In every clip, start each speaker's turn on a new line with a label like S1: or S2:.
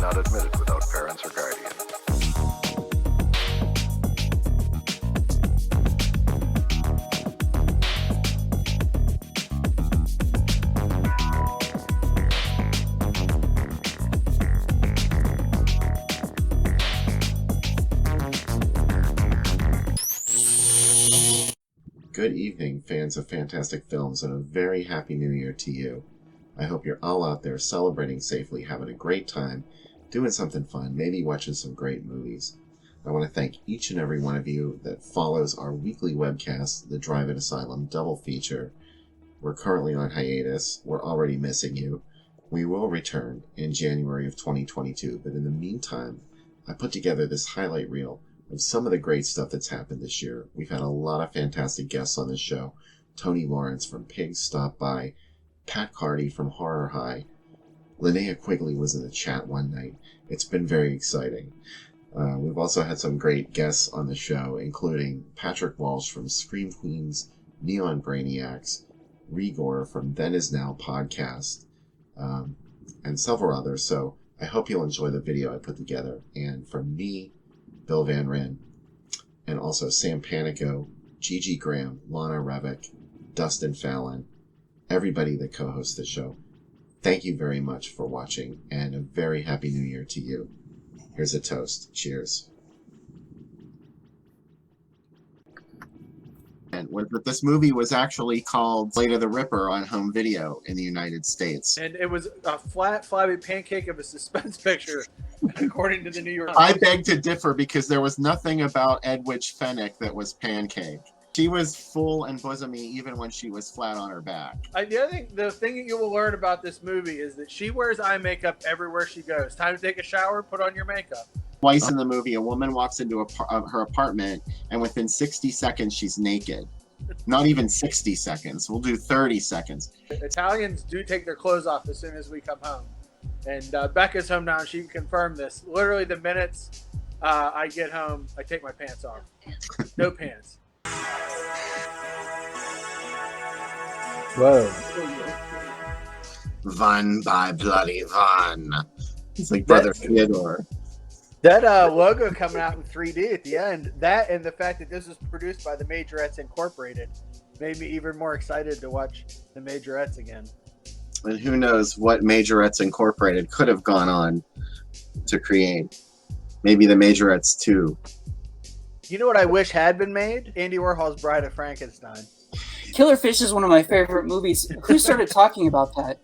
S1: not admitted without parents or guardian.
S2: Good evening, fans of fantastic films, and a very happy new year to you. I hope you're all out there celebrating safely, having a great time, doing something fun, maybe watching some great movies. I want to thank each and every one of you that follows our weekly webcast, the Drive-In Asylum double feature. We're currently on hiatus. We're already missing you. We will return in January of 2022, but in the meantime, I put together this highlight reel of some of the great stuff that's happened this year. We've had a lot of fantastic guests on this show. Tony Lawrence from Pigs stopped by. Pat Carty from Horror High. Linnea Quigley was in the chat one night. It's been very exciting. We've also had some great guests on the show, including Patrick Walsh from Scream Queens, Neon Brainiacs, Rigor from Then Is Now podcast, and several others. So I hope you'll enjoy the video I put together. And from me, Bill Van Ryn, and also Sam Panico, Gigi Graham, Lana Revick, Dustin Fallon, everybody that co-hosts the show. Thank you very much for watching, and a very happy new year to you. Here's a toast. Cheers. But this movie was actually called Blade of the Ripper on home video in the United States.
S3: And it was a flat, flabby pancake of a suspense picture, according to the New York
S2: I
S3: Times.
S2: beg to differ because there was nothing about Edwidge Fenwick that was pancake. She was full and bosomy even when she was flat on her back.
S3: The thing that you will learn about this movie is that she wears eye makeup everywhere she goes. Time to take a shower, put on your makeup.
S2: Twice in the movie, a woman walks into her apartment, and within 60 seconds, she's naked. Not even 60 seconds. We'll do 30 seconds.
S3: Italians do take their clothes off as soon as we come home. And Becca's home now, and she can confirm this. Literally, the minutes I get home, I take my pants off. No pants. Whoa.
S2: Von by bloody Von. It's like Brother Theodore.
S3: That logo coming out in 3D at the end, that and the fact that this was produced by the Majorettes Incorporated made me even more excited to watch the Majorettes again.
S2: And who knows what Majorettes Incorporated could have gone on to create. Maybe the Majorettes 2.
S3: You know what I wish had been made? Andy Warhol's Bride of Frankenstein.
S4: Killer Fish is one of my favorite movies. Who started talking about that?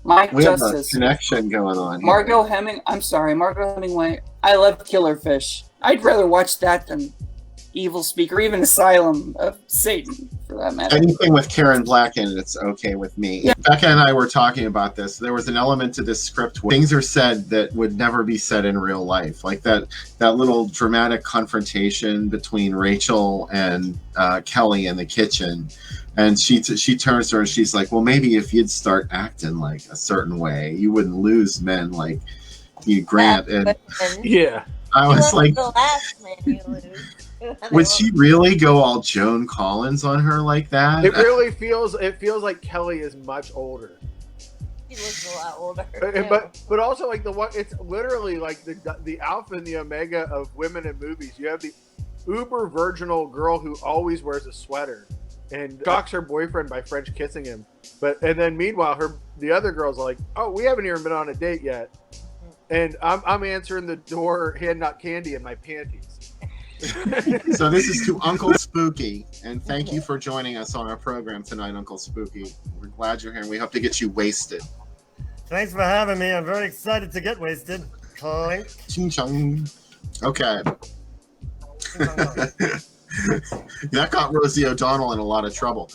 S4: Mike
S2: We
S4: Justice.
S2: have a connection going on here.
S4: Margot Hemingway. I love Killer Fish. I'd rather watch that than Evil Speak or even Asylum of Satan, for that matter.
S2: Anything with Karen Black in it, it's okay with me.
S4: Yeah.
S2: Becca and I were talking about this. There was an element to this script where things are said that would never be said in real life. Like that little dramatic confrontation between Rachel and Kelly in the kitchen. And she turns to her and she's like, well, maybe if you'd start acting like a certain way, you wouldn't lose men like you, Grant. And
S3: Yeah.
S2: I was like,
S5: the last man you lose.
S2: would she really go all Joan Collins on her like that?
S3: It really feels like Kelly is much older.
S5: He looks a lot older.
S3: But also like it's literally like the alpha and the omega of women in movies. You have the uber virginal girl who always wears a sweater and shocks her boyfriend by French kissing him. And then meanwhile the other girl's like, oh, we haven't even been on a date yet. And I'm answering the door, handing out candy in my panties.
S2: So this is to Uncle Spooky, and thank you for joining us on our program tonight, Uncle Spooky. We're glad you're here, and we hope to get you wasted.
S6: Thanks for having me. I'm very excited to get wasted. Clink.
S2: Ching chong. Okay. That got Rosie O'Donnell in a lot of trouble.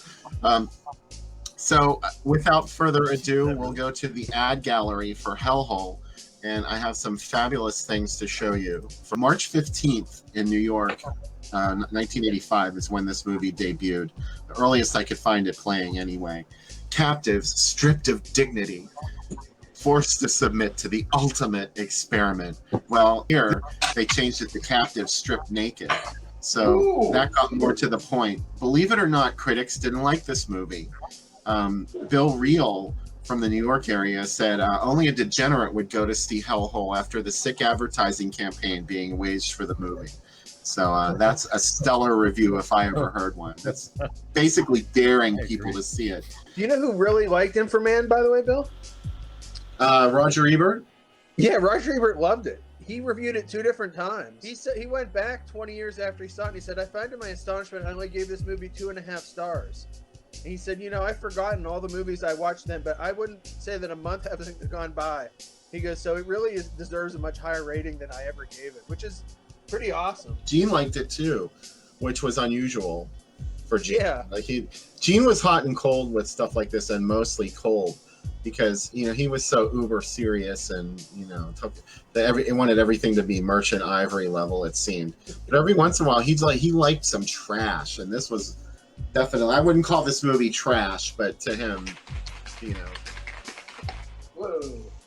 S2: So without further ado, we'll go to the ad gallery for Hellhole. And I have some fabulous things to show you. For March 15th in New York, 1985 is when this movie debuted. The earliest I could find it playing anyway. Captives stripped of dignity, forced to submit to the ultimate experiment. Well, here they changed it to captives stripped naked. So that got more to the point. Believe it or not, critics didn't like this movie. Bill Reel from the New York area said only a degenerate would go to see Hellhole after the sick advertising campaign being waged for the movie. So that's a stellar review if I ever heard one. That's basically daring people to see it.
S3: Do you know who really liked Inframan, by the way, Bill?
S2: Roger Ebert?
S3: Yeah, Roger Ebert loved it. He reviewed it 2 different times. He said he went back 20 years after he saw it, and he said, I find to my astonishment I only gave this movie 2.5 stars. And he said, I've forgotten all the movies I watched then, but I wouldn't say that a month hasn't gone by. He goes, so it really deserves a much higher rating than I ever gave it, which is pretty awesome.
S2: Gene liked it too, which was unusual for Gene.
S3: Yeah.
S2: Gene was hot and cold with stuff like this, and mostly cold. Because he was so uber serious, and he wanted everything to be Merchant Ivory level, it seemed. But every once in a while, he liked some trash, and this was definitely. I wouldn't call this movie trash, but to him,
S3: Whoa!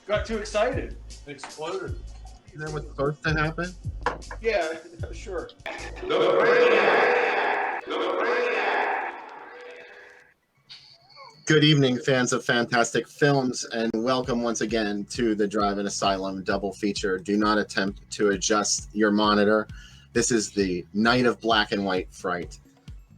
S3: Got too excited. It exploded.
S2: Is that what's supposed to happen?
S3: Yeah, sure.
S2: Good evening, fans of fantastic films, and welcome once again to the Drive-In Asylum double feature. Do not attempt to adjust your monitor. This is the Night of Black and White Fright.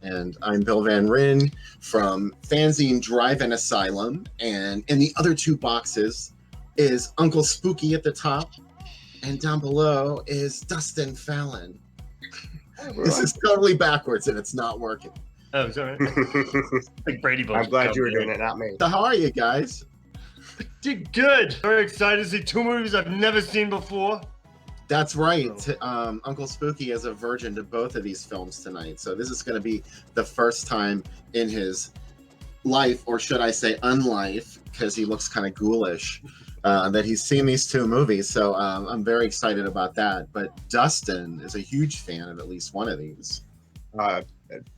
S2: And I'm Bill Van Ryn from Fanzine Drive-In Asylum. And in the other 2 boxes is Uncle Spooky at the top. And down below is Dustin Fallon. This is totally backwards and it's not working.
S6: Oh, sorry. Like Brady Bunch.
S7: I'm glad you were doing it, not me.
S2: So how are you guys?
S6: Did good. Very excited to see 2 movies I've never seen before.
S2: That's right. Uncle Spooky is a virgin to both of these films tonight. So this is going to be the first time in his life, or should I say unlife, because he looks kind of ghoulish, that he's seen these 2 movies. So I'm very excited about that. But Dustin is a huge fan of at least one of these.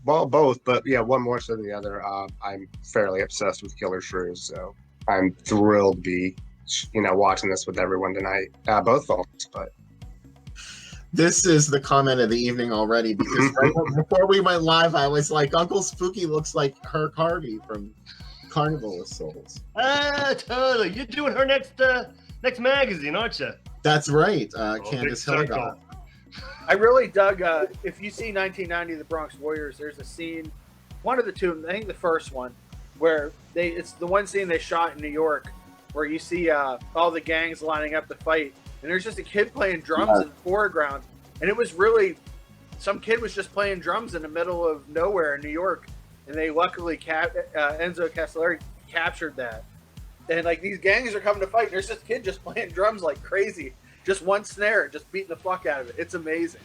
S7: Well, both, but yeah, one more so than the other. I'm fairly obsessed with Killer Shrews, so I'm thrilled to be, watching this with everyone tonight. Both films, but
S2: this is the comment of the evening already, because right before we went live, I was like, Uncle Spooky looks like Herc Harvey from Carnival of Souls.
S6: Totally. You're doing her next magazine, aren't you?
S2: That's right, Candace Hilligoff.
S3: I really dug, if you see 1990 The Bronx Warriors, there's a scene, one of the 2, I think the first one, where it's the one scene they shot in New York, where you see all the gangs lining up to fight, and there's just a kid playing drums in the foreground, and it was really, some kid was just playing drums in the middle of nowhere in New York, and they luckily, Enzo Castellari captured that. And these gangs are coming to fight, and there's this kid just playing drums like crazy. Just one snare, just beating the fuck out of it. It's amazing.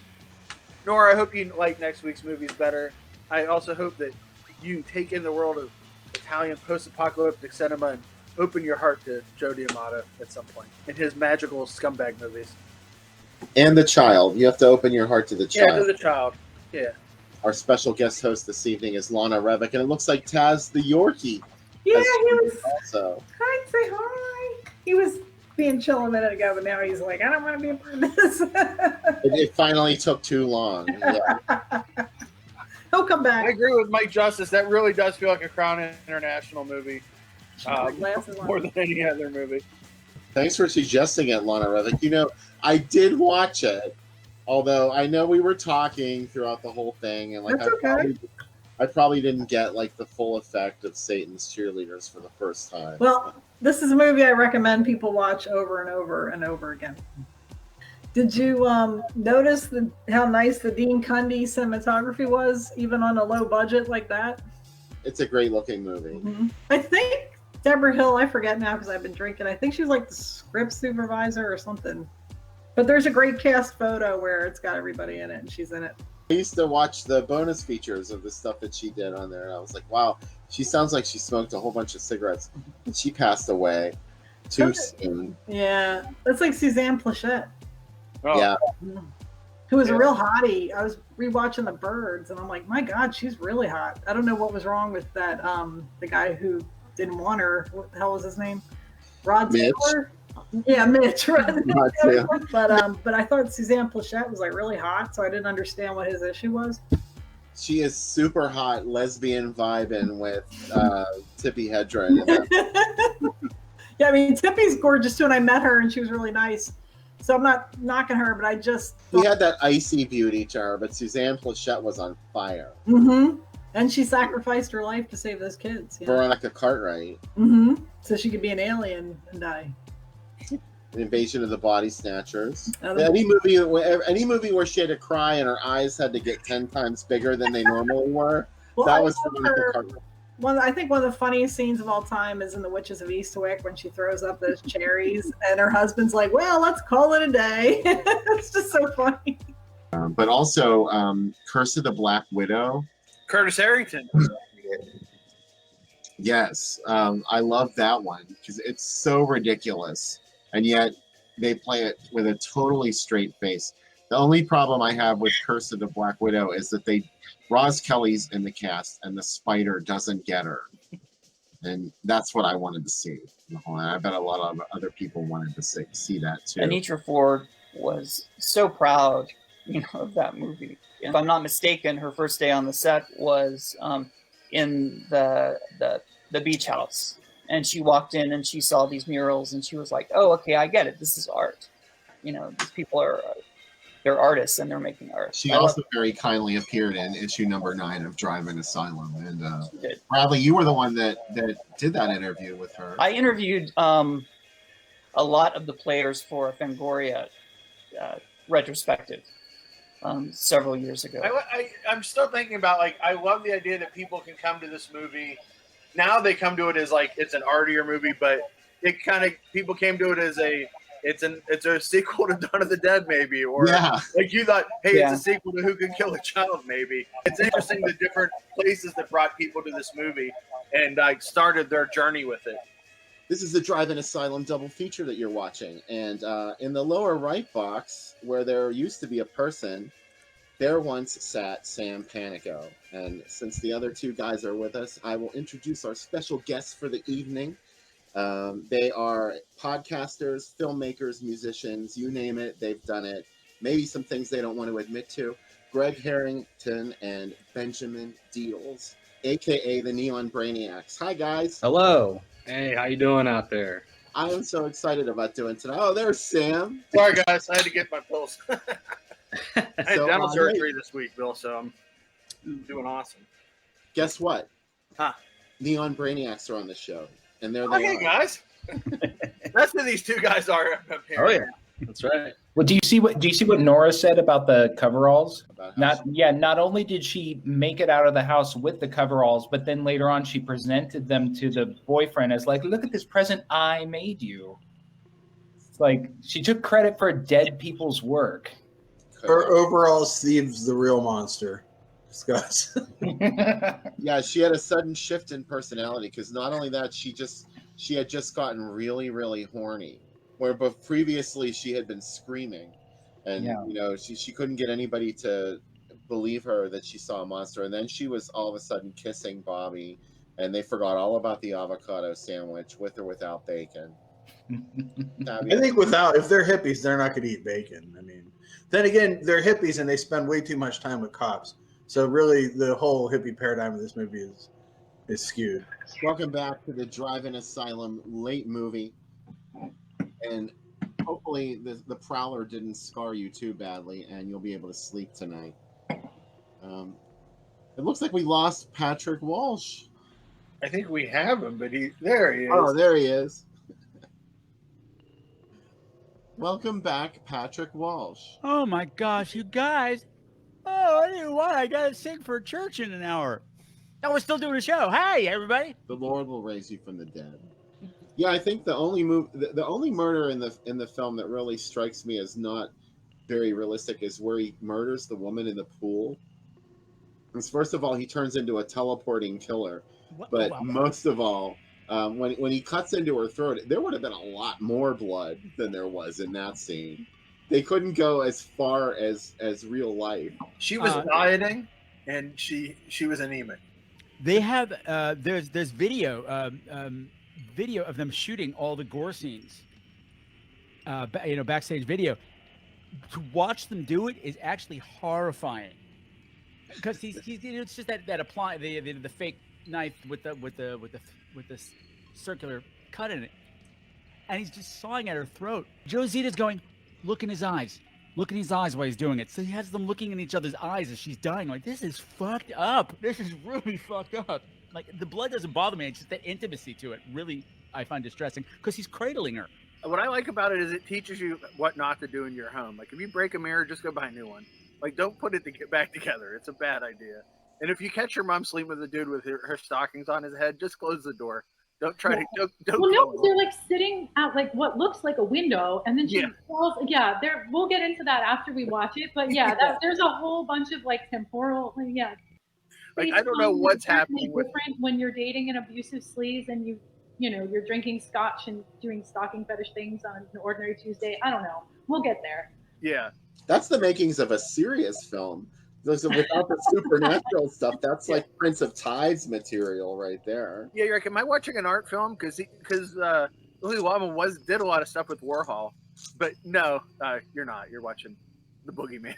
S3: Nora, I hope you like next week's movies better. I also hope that you take in the world of Italian post-apocalyptic cinema and open your heart to Joe D'Amato at some point in his magical scumbag movies.
S2: And the child. You have to open your heart to the child.
S3: Yeah, to the child. Yeah.
S2: Our special guest host this evening is Lana Revick, and it looks like Taz the Yorkie.
S8: Yeah, he was.
S2: Also.
S8: Hi, say hi. He was being chill a minute ago, but now he's like, I don't want to be a part of this.
S2: It finally took too long. Yeah.
S8: He'll come back.
S3: I agree with Mike Justice. That really does feel like a Crown International movie. More than any other movie.
S2: Thanks for suggesting it, Lana Revick. I did watch it, although I know we were talking throughout the whole thing, and
S8: That's okay.
S2: I probably didn't get the full effect of Satan's Cheerleaders for the first time.
S8: Well, this is a movie I recommend people watch over and over and over again. Did you notice how nice the Dean Cundy cinematography was, even on a low budget like that?
S2: It's a great looking movie.
S8: Mm-hmm. I think Deborah Hill, I forget now because I've been drinking, I think she was the script supervisor or something. But there's a great cast photo where it's got everybody in it and she's in it.
S2: I used to watch the bonus features of the stuff that she did on there, and I was like, wow, she sounds like she smoked a whole bunch of cigarettes, and she passed away too soon.
S8: Yeah, that's like Suzanne Plachette.
S3: Oh.
S2: Yeah.
S8: Who was a real hottie. I was rewatching The Birds, and I'm like, my God, she's really hot. I don't know what was wrong with that, the guy who didn't want her. What the hell was his name? Rod
S2: Mitch.
S8: Taylor? Yeah, Mitch.
S2: Rod Taylor.
S8: But I thought Suzanne Plachette was really hot, so I didn't understand what his issue was.
S2: She is super hot, lesbian vibing with Tippi Hedren.
S8: Yeah, I mean, Tippy's gorgeous too, and I met her, and she was really nice. So I'm not knocking her, but I just.
S2: He had that icy beauty to her, but Suzanne Plachette was on fire.
S8: Mm-hmm. And she sacrificed her life to save those kids. Yeah.
S2: Veronica Cartwright.
S8: Mm-hmm. So she could be an alien and die.
S2: Invasion of the Body Snatchers.
S8: Other-
S2: Any movie where she had to cry and her eyes had to get 10 times bigger than they normally were.
S8: Well,
S2: That
S8: I
S2: was
S8: love
S2: Veronica
S8: her.
S2: Cartwright.
S8: I think one of the funniest scenes of all time is in The Witches of Eastwick when she throws up those cherries, and her husband's like, "Well, let's call it a day." It's just so funny.
S2: But also, Curse of the Black Widow.
S3: Curtis Harrington.
S2: Yes, I love that one because it's so ridiculous, and yet they play it with a totally straight face. The only problem I have with Curse of the Black Widow is that Roz Kelly's in the cast, and the spider doesn't get her, and that's what I wanted to see. I bet a lot of other people wanted to see that too.
S4: Anitra Ford was so proud, of that movie. If I'm not mistaken, her first day on the set was in the beach house, and she walked in and she saw these murals, and she was like, "Oh, okay, I get it. This is art. These people they're artists and they're making art."
S2: She also very kindly appeared in issue number 9 of Drive-In Asylum, and Bradley, you were the one that did that interview with her.
S4: I interviewed a lot of the players for a Fangoria retrospective several years ago.
S3: I'm still thinking about, I love the idea that people can come to this movie. Now they come to it as it's an artier movie, but people came to it as it's a sequel to Dawn of the Dead, maybe, or you thought, hey, it's a sequel to Who Could Kill a Child, maybe. It's interesting the different places that brought people to this movie and started their journey with it.
S2: This is the Drive-In Asylum double feature that you're watching, and in the lower right box, where there used to be a person, there once sat Sam Panico. And since the other two guys are with us, I will introduce our special guests for the evening. They are podcasters, filmmakers, musicians, you name it, they've done it. Maybe some things they don't want to admit to. Greg Harrington and Benjamin Deals, aka the Neon Brainiacs. Hi, guys.
S9: Hello. Hey, how you doing out there?
S2: I am so excited about doing today. Oh, there's Sam.
S3: Sorry, guys, I had to get my pills. I had dental surgery this week, Bill, so I'm doing awesome.
S2: Guess what?
S3: Huh?
S2: Neon Brainiacs are on the show, and they're
S3: hey, guys. That's who these two guys are up here.
S9: Oh yeah, that's right.
S10: Well, do you see what Nora said about the coveralls?
S2: About
S10: Not only did she make it out of the house with the coveralls, but then later on she presented them to the boyfriend as like, look at this present I made you. It's like she took credit for dead people's work.
S11: Her overall Steve's the real monster. Discuss.
S2: Yeah, she had a sudden shift in personality because not only that, she had just gotten really, really horny. But previously she had been screaming, and she couldn't get anybody to believe her that she saw a monster. And then she was all of a sudden kissing Bobby, and they forgot all about the avocado sandwich with or without bacon.
S11: I think if they're hippies, they're not going to eat bacon. I mean, then again, they're hippies and they spend way too much time with cops. So really, the whole hippie paradigm of this movie is skewed.
S2: Welcome back to the Drive-In Asylum late movie. And hopefully the Prowler didn't scar you too badly, and you'll be able to sleep tonight. It looks like we lost Patrick Walsh.
S3: I think we have him, but there he is.
S2: Oh, there he is. Welcome back, Patrick Walsh.
S12: Oh my gosh, you guys. Oh, I didn't want. I got to sing for church in an hour. No, we're still doing a show. Hey, everybody.
S2: The Lord will raise you from the dead. Yeah, I think the only murder in the film that really strikes me as not very realistic is where he murders the woman in the pool. Because first of all, he turns into a teleporting killer, but most of all, when he cuts into her throat, there would have been a lot more blood than there was in that scene. They couldn't go as far as real life.
S3: She was dieting, and she was anemic.
S12: They have there's video video of them shooting all the gore scenes. Backstage video. To watch them do it is actually horrifying. Because it's just that apply the fake knife with the circular cut in it. and he's just sawing at her throat. Joe Zita's going, look in his eyes. Look in his eyes while he's doing it. So he has them looking in each other's eyes as she's dying. Like, this is fucked up. This is really fucked up. Like, the blood doesn't bother me. It's just that intimacy to it really I find distressing because he's cradling her.
S3: What I like about it is it teaches you what not to do in your home. Like, if you break a mirror, just go buy a new one. Like, don't put it to get back together. It's a bad idea. And if you catch your mom sleeping with a dude with her stockings on his head, just close the door. Don't try to. Don't
S13: well, no, they're like sitting at like what looks like a window, and then she falls. Yeah, there. We'll get into that after we watch it, but yeah, there's a whole bunch of like temporal. Yeah.
S3: Like, I don't know what's happening with
S13: when you're dating an abusive sleaze and you're drinking scotch and doing stocking fetish things on an ordinary Tuesday. I don't know. We'll get there.
S3: Yeah.
S2: That's the makings of a serious film. Without the supernatural stuff, that's like Prince of Tides material right there.
S3: Yeah, you're like, am I watching an art film? Because Louis Wallman did a lot of stuff with Warhol, but no, you're not. You're watching The Boogeyman.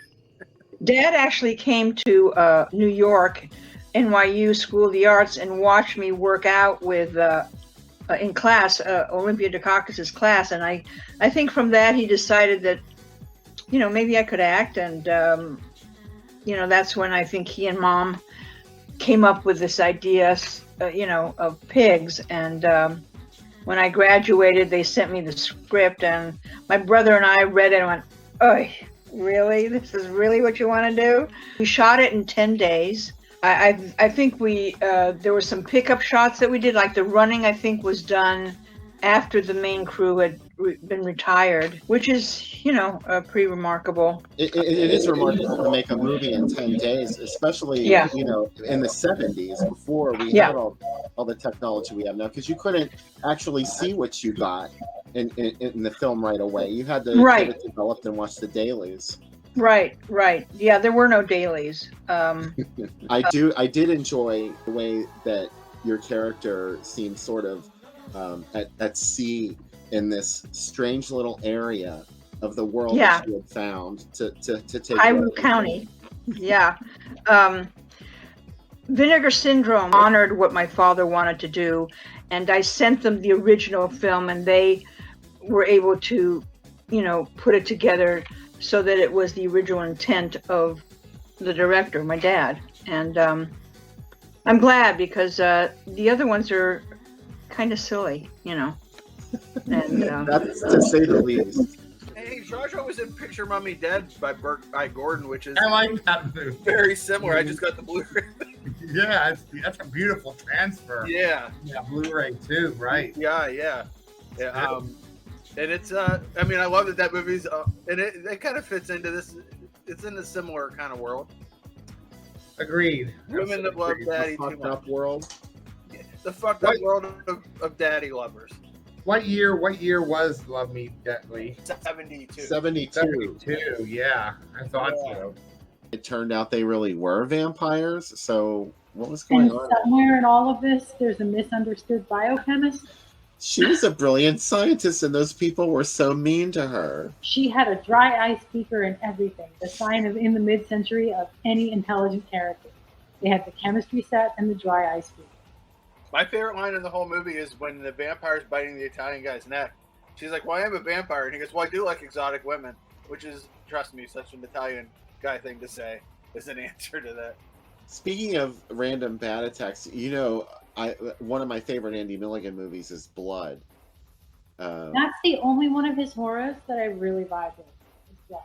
S14: Dad actually came to New York, NYU School of the Arts, and watched me work out with in class, Olympia Dukakis' class, and I think from that he decided that maybe I could act, and that's when I think he and Mom came up with this idea, of pigs. And when I graduated, they sent me the script, and my brother and I read it and went, "Oh, really? This is really what you want to do?" We shot it in 10 days. I think there were some pickup shots that we did, like the running, I think, was done after the main crew had been retired, which is, pretty remarkable.
S2: It is remarkable to make a movie in 10 days, especially, in the 70s, before we had all the technology we have now, because you couldn't actually see what you got in the film right away. You had to get it developed and watch the dailies.
S14: Right. Yeah, there were no dailies.
S2: I did enjoy the way that your character seemed sort of at sea in this strange little area of the world that you had found to take
S14: Piru County. Yeah. Vinegar Syndrome honored what my father wanted to do, and I sent them the original film, and they were able to, put it together so that it was the original intent of the director, my dad. And I'm glad, because the other ones are kind of silly, And
S2: that's to say the least.
S3: Hey, Jar Jar was in Picture Mummy Dead by Gordon, which is
S15: I like that movie.
S3: Very similar. I just got the Blu-ray.
S15: Yeah, that's a beautiful transfer.
S3: Yeah,
S15: Blu-ray too, right?
S3: Yeah. And it's I love that movie's and it kind of fits into this. It's in a similar kind of world.
S15: Agreed.
S3: Women that love daddy too much.
S2: Up world.
S3: The fucked up world of daddy lovers.
S15: What year was Love Me Deadly?
S3: 72.
S15: 72, yeah. I thought so.
S2: It turned out they really were vampires, so what was going on?
S13: Somewhere in all of this, there's a misunderstood biochemist.
S2: She was a brilliant scientist, and those people were so mean to her.
S13: She had a dry ice beaker and everything, the sign of in the mid-century of any intelligent character. They had the chemistry set and the dry ice beaker.
S3: My favorite line in the whole movie is when the vampire's biting the Italian guy's neck. She's like, "Well, I am a vampire," and he goes, "Well, I do like exotic women," which is, trust me, such an Italian guy thing to say as an answer to that.
S2: Speaking of random bad attacks, one of my favorite Andy Milligan movies is Blood.
S13: That's the only one of his horrors that I really vibe with. Blood.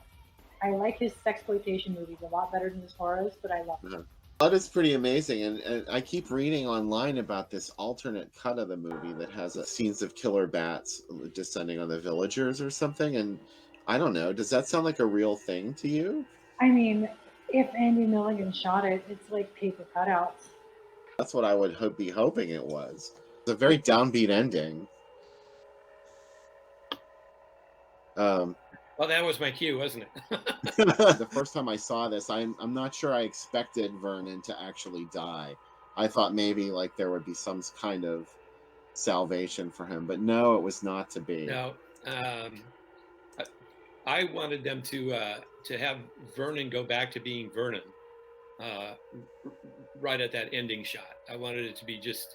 S13: I like his sexploitation movies a lot better than his horrors, but I love them.
S2: Blood is pretty amazing, and I keep reading online about this alternate cut of the movie that has scenes of killer bats descending on the villagers or something, and I don't know, does that sound like a real thing to you?
S13: I mean, if Andy Milligan shot it, it's like paper cutouts.
S2: That's what I would be hoping it was. It's a very downbeat ending.
S16: Well, that was my cue, wasn't it?
S2: The first time I saw this, I'm not sure I expected Vernon to actually die. I thought maybe like there would be some kind of salvation for him, but no, it was not to be.
S16: No, I wanted them to have Vernon go back to being Vernon right at that ending shot. I wanted it to be just,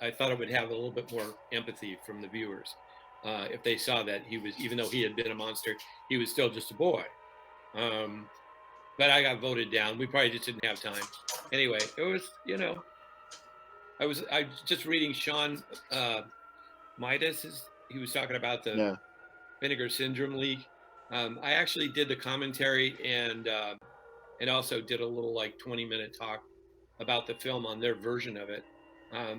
S16: I thought it would have a little bit more empathy from the viewers. if they saw that he was, even though he had been a monster, he was still just a boy. But I got voted down. We probably just didn't have time. Anyway, it was, I was just reading Sean Midas. He was talking about the Vinegar Syndrome leak. I actually did the commentary and also did a little like 20-minute talk about the film on their version of it.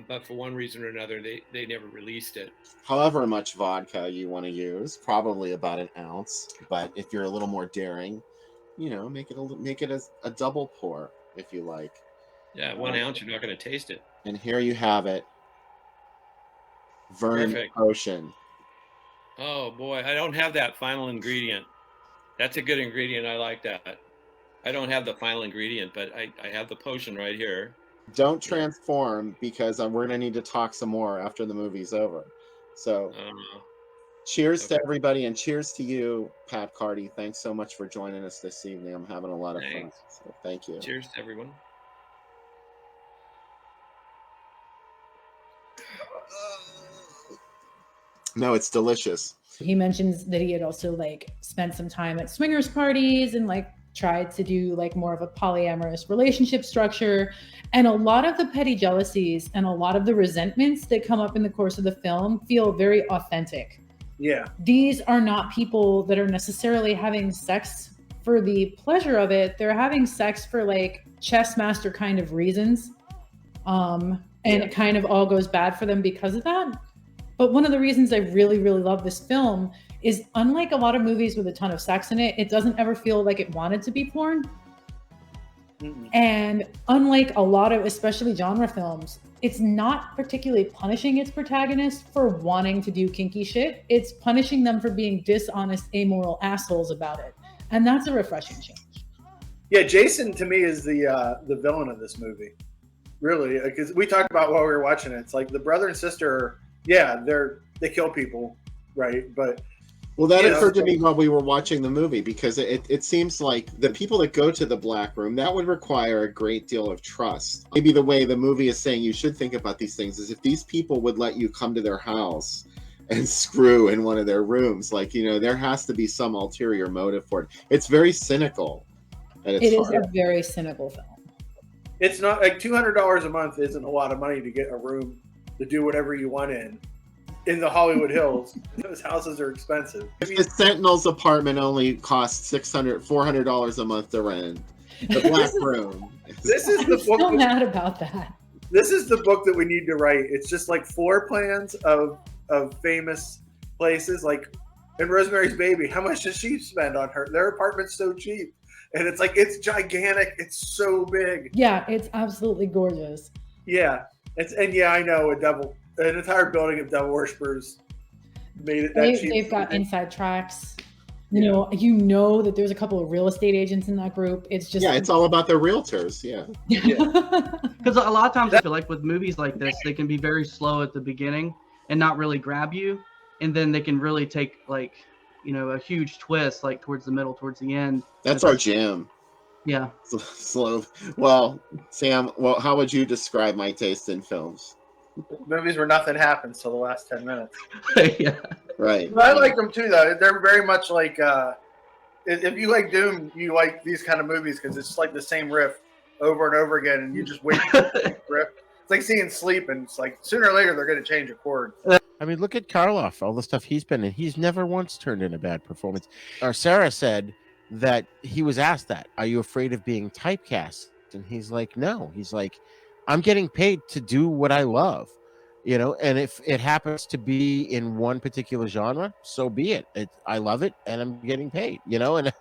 S16: But for one reason or another, they never released it.
S2: However much vodka you want to use, probably about an ounce. But if you're a little more daring, make it a double pour if you like.
S16: Yeah, 1 ounce, you're not going to taste it.
S2: And here you have it, Vernon
S16: Perfect.
S2: Potion.
S16: Oh boy, I don't have that final ingredient. That's a good ingredient. I like that. I don't have the final ingredient, but I have the potion right here.
S2: Don't transform, because we're going to need to talk some more after the movie's over. So cheers to everybody, and cheers to you, Pat Carty. Thanks so much for joining us this evening. I'm having a lot of fun. So thank you.
S16: Cheers to everyone.
S2: No, it's delicious.
S17: He mentions that he had also spent some time at swingers parties and tried to do more of a polyamorous relationship structure. And a lot of the petty jealousies and a lot of the resentments that come up in the course of the film feel very authentic.
S3: Yeah.
S17: These are not people that are necessarily having sex for the pleasure of it. They're having sex for chess master kind of reasons. It kind of all goes bad for them because of that. But one of the reasons I really, really love this film is, unlike a lot of movies with a ton of sex in it, it doesn't ever feel like it wanted to be porn. And unlike a lot of, especially genre films, it's not particularly punishing its protagonist for wanting to do kinky shit. It's punishing them for being dishonest, amoral assholes about it. And that's a refreshing change.
S3: Yeah, Jason to me is the villain of this movie. Really, because we talked about while we were watching it. It's like the brother and sister, they kill people, right? But
S2: well, that occurred to me while we were watching the movie, because it seems like the people that go to the black room, that would require a great deal of trust. Maybe the way the movie is saying you should think about these things is if these people would let you come to their house and screw in one of their rooms, there has to be some ulterior motive for it. It's very cynical.
S17: It is a very cynical film.
S3: It's not $200 a month isn't a lot of money to get a room to do whatever you want in the Hollywood Hills. Those houses are expensive.
S2: If the Sentinel's apartment only costs $400 a month to rent, the black room.
S3: This is the book.
S17: I'm so mad about that.
S3: This is the book that we need to write. It's just floor plans of famous places. In Rosemary's Baby, how much does she spend on their apartment's so cheap? And it's gigantic. It's so big.
S17: Yeah, it's absolutely gorgeous.
S3: Yeah. I know an entire building of devil worshippers made it that cheap.
S17: They've got inside tracks. You know that there's a couple of real estate agents in that group. It's just
S2: it's all about the realtors. Yeah.
S18: Because a lot of times I feel like with movies like this, they can be very slow at the beginning and not really grab you, and then they can really take a huge twist towards the middle, towards the end.
S2: That's our jam.
S18: Yeah.
S2: Slow. Well, Sam, how would you describe my taste in films?
S3: Movies where nothing happens till the last 10 minutes.
S18: Yeah.
S2: Right.
S3: But I like them too, though. They're very much if you like Doom, you like these kind of movies because it's just the same riff over and over again, and you just wait for the riff. It's like seeing Sleep, and it's sooner or later they're going to change a chord.
S19: I mean, look at Karloff, all the stuff he's been in. He's never once turned in a bad performance. Or Sarah said that he was asked that, are you afraid of being typecast? And he's like, no. He's like, I'm getting paid to do what I love, and if it happens to be in one particular genre, so be it. I love it, and I'm getting paid, and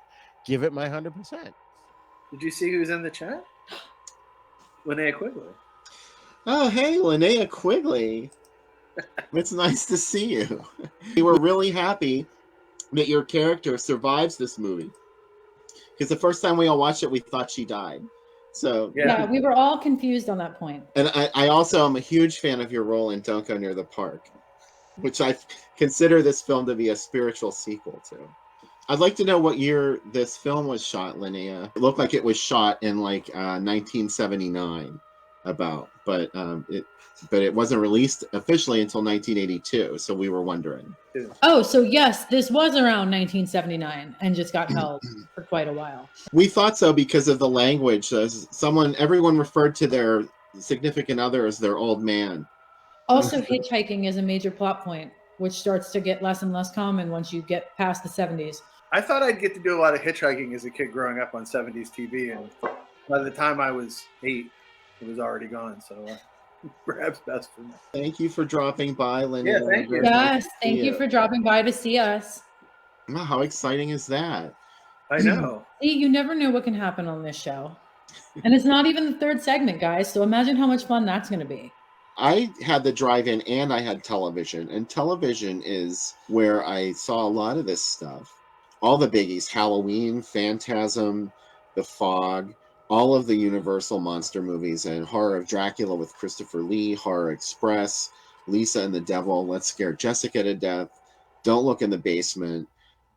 S19: give it my 100%.
S3: Did you see who's in the chat? Linnea Quigley.
S2: Oh, hey, Linnea Quigley. It's nice to see you. We were really happy that your character survives this movie, because the first time we all watched it, we thought she died. So
S17: yeah, we were all confused on that point.
S2: And I also am a huge fan of your role in Don't Go Near the Park, which I consider this film to be a spiritual sequel to. I'd like to know what year this film was shot, Linnea. It looked like it was shot in 1979. about, but it wasn't released officially until 1982. So we were wondering.
S17: Oh, so yes, this was around 1979 and just got held for quite a while.
S2: We thought so because of the language. Everyone referred to their significant other as their old man.
S17: Also, hitchhiking is a major plot point, which starts to get less and less common once you get past the 70s.
S3: I thought I'd get to do a lot of hitchhiking as a kid growing up on 70s TV, and by the time I was 8, it was already gone. So perhaps best for me.
S2: Thank you for dropping by, Linda.
S3: Yeah, thank you.
S17: Yes, thank you for dropping by to see us.
S2: Wow, how exciting is that?
S3: I know.
S17: See, you never know what can happen on this show. And it's not even the third segment, guys. So imagine how much fun that's going to be.
S2: I had the drive-in and I had television, and television is where I saw a lot of this stuff. All the biggies: Halloween, Phantasm, The Fog, all of the Universal monster movies, and Horror of Dracula with Christopher Lee, Horror Express, Lisa and the Devil, Let's Scare Jessica to Death, Don't Look in the Basement.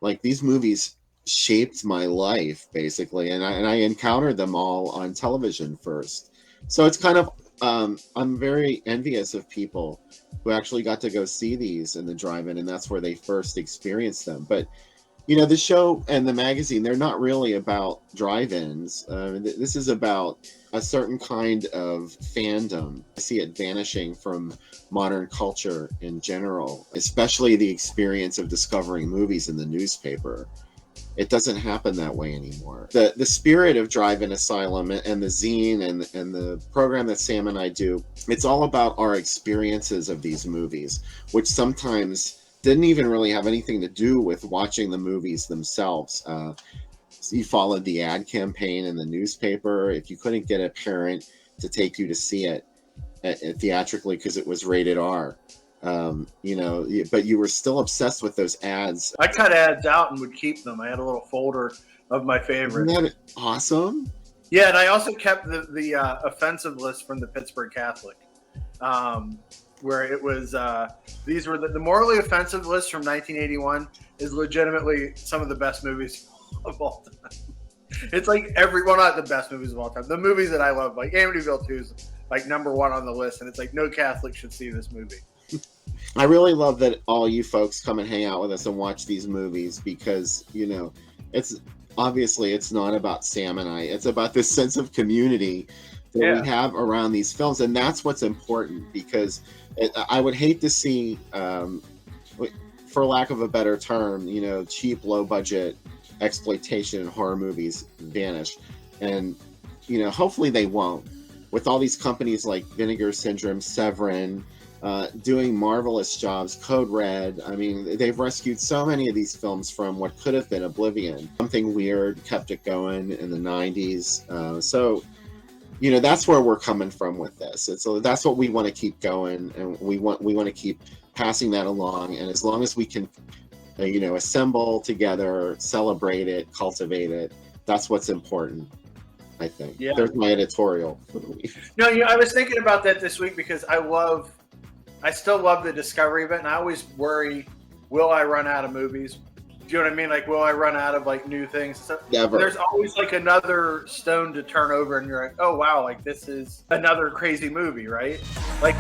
S2: Like, these movies shaped my life, basically, and I encountered them all on television first. So it's kind of I'm very envious of people who actually got to go see these in the drive-in, and that's where they first experienced them. But the show and the magazine, they're not really about drive-ins. This is about a certain kind of fandom. I see it vanishing from modern culture in general, especially the experience of discovering movies in the newspaper. It doesn't happen that way anymore. The spirit of Drive-In Asylum and the zine and the program that Sam and I do, it's all about our experiences of these movies, which sometimes didn't even really have anything to do with watching the movies themselves. You followed the ad campaign in the newspaper. If you couldn't get a parent to take you to see it theatrically because it was rated R, but you were still obsessed with those ads.
S3: I cut ads out and would keep them. I had a little folder of my favorites.
S2: Isn't that awesome?
S3: Yeah, and I also kept the offensive list from the Pittsburgh Catholic, where it was these were the morally offensive list from 1981 is legitimately some of the best movies of all time. It's like not the best movies of all time. The movies that I love, like Amityville 2 is like #1 on the list, and it's like no Catholic should see this movie.
S2: I really love that all you folks come and hang out with us and watch these movies because, it's not about Sam and I. It's about this sense of community that we have around these films. And that's what's important because I would hate to see, for lack of a better term, cheap, low budget exploitation and horror movies vanish. And, hopefully they won't. With all these companies like Vinegar Syndrome, Severin, doing marvelous jobs, Code Red. I mean, they've rescued so many of these films from what could have been oblivion. Something Weird kept it going in the 90s. That's where we're coming from with this. And so that's what we want to keep going, and we want to keep passing that along. And as long as we can, assemble together, celebrate it, cultivate it, that's what's important, I think.
S3: Yeah.
S2: There's my editorial for the week.
S3: No, I was thinking about that this week because I still love the Discovery event, and I always worry, will I run out of movies? Do you know what I mean? Like, will I run out of like new things? So
S2: Never.
S3: There's always like another stone to turn over, and you're like, oh wow, like this is another crazy movie, right? Like